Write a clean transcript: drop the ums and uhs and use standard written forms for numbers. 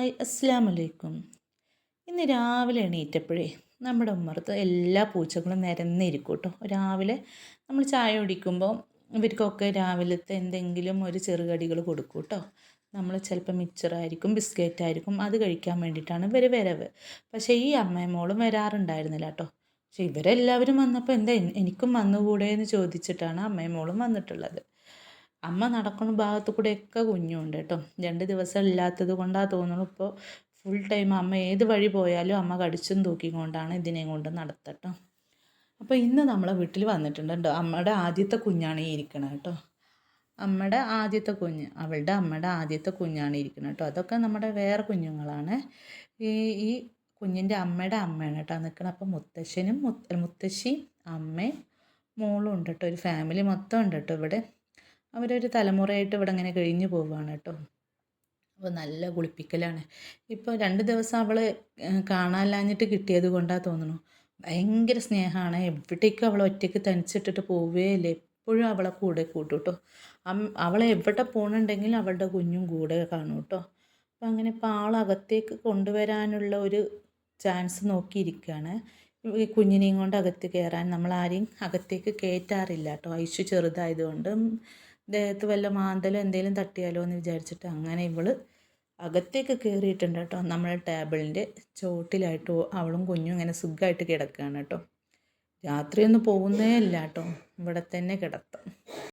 Hi അസ്സലാമു അലൈക്കും. ഇന്ന് രാവിലെ എണീറ്റപ്പോഴേ നമ്മുടെ ഉമ്മറത്ത് എല്ലാ പൂച്ചകളും നിരന്നിരിക്കും കേട്ടോ. രാവിലെ നമ്മൾ ചായ കുടിക്കുമ്പോൾ ഇവർക്കൊക്കെ രാവിലത്തെ എന്തെങ്കിലും ഒരു ചെറുകടികൾ കൊടുക്കും കേട്ടോ. നമ്മൾ ചിലപ്പോൾ മിക്സറായിരിക്കും, ബിസ്ക്കറ്റായിരിക്കും, അത് കഴിക്കാൻ വേണ്ടിയിട്ടാണ് ഇവർ വരവ്. പക്ഷേ ഈ അമ്മയും മോളും വരാറുണ്ടായിരുന്നില്ല കേട്ടോ. പക്ഷേ ഇവരെല്ലാവരും വന്നപ്പോൾ എന്താ എനിക്കും വന്നുകൂടെ എന്ന് ചോദിച്ചിട്ടാണ് അമ്മയും മോളും വന്നിട്ടുള്ളത്. അമ്മ നടക്കുന്ന ഭാഗത്തു കൂടെയൊക്കെ കുഞ്ഞുണ്ട് കേട്ടോ. 2 ദിവസം ഇല്ലാത്തത് കൊണ്ടാണ് തോന്നുന്നു ഇപ്പോൾ ഫുൾ ടൈം അമ്മ ഏത് വഴി പോയാലും അമ്മ കടിച്ചും തൂക്കിക്കൊണ്ടാണ് ഇതിനെയും കൊണ്ട് നടത്തട്ടോ. അപ്പോൾ ഇന്ന് നമ്മളെ വീട്ടിൽ വന്നിട്ടുണ്ട് കേട്ടോ. അമ്മയുടെ ആദ്യത്തെ കുഞ്ഞാണ് ഈ ഇരിക്കണത് കേട്ടോ. അമ്മയുടെ ആദ്യത്തെ കുഞ്ഞ്, അവളുടെ അമ്മയുടെ ആദ്യത്തെ കുഞ്ഞാണ് ഇരിക്കുന്നത് കേട്ടോ. അതൊക്കെ നമ്മുടെ വേറെ കുഞ്ഞുങ്ങളാണ്. ഈ ഈ കുഞ്ഞിൻ്റെ അമ്മയുടെ അമ്മയാണ് കേട്ടോ നിൽക്കുന്നത്. അപ്പോൾ മുത്തശ്ശനും മുത്തശ്ശിയും അമ്മയും മോളും ഉണ്ട് കേട്ടോ. ഒരു ഫാമിലി മൊത്തം ഉണ്ട് കേട്ടോ ഇവിടെ. അവരൊരു തലമുറയായിട്ട് ഇവിടെ ഇങ്ങനെ കഴിഞ്ഞു പോവുകയാണ് കേട്ടോ. അപ്പോൾ നല്ല കുളിപ്പിക്കലാണ്. ഇപ്പോൾ 2 ദിവസം അവൾ കാണാനില്ലാഞ്ഞിട്ട് കിട്ടിയത് കൊണ്ടാണ് തോന്നുന്നു. ഭയങ്കര സ്നേഹമാണ്. എവിടേക്കും അവൾ ഒറ്റയ്ക്ക് തനിച്ചിട്ടിട്ട് പോവുകയില്ല. എപ്പോഴും അവളെ കൂടെ കൂട്ടും കേട്ടോ. അവളെ എവിടെ പോകുന്നുണ്ടെങ്കിൽ അവളുടെ കുഞ്ഞും കൂടെ കാണും കേട്ടോ. അപ്പോൾ അങ്ങനെ ഇപ്പോൾ ആളകത്തേക്ക് കൊണ്ടുവരാനുള്ള ഒരു ചാൻസ് നോക്കിയിരിക്കുകയാണ്. ഈ കുഞ്ഞിനെയും കൊണ്ട് അകത്ത് കയറാൻ നമ്മളാരെയും അകത്തേക്ക് കയറ്റാറില്ല കേട്ടോ. ഐശു ചെറുതായതുകൊണ്ട് ദേഹത്ത് വല്ല മാന്തലോ എന്തെങ്കിലും തട്ടിയാലോ എന്ന് വിചാരിച്ചിട്ട് അങ്ങനെ ഇവൾ അകത്തേക്ക് കയറിയിട്ടുണ്ട് കേട്ടോ. നമ്മളെ ടേബിളിൻ്റെ ചോട്ടിലായിട്ട് അവളും കുഞ്ഞും ഇങ്ങനെ സുഖമായിട്ട് കിടക്കുകയാണ് കേട്ടോ. രാത്രിയൊന്നും പോകുന്നേ ഇല്ല കേട്ടോ. ഇവിടെ തന്നെ കിടത്തും.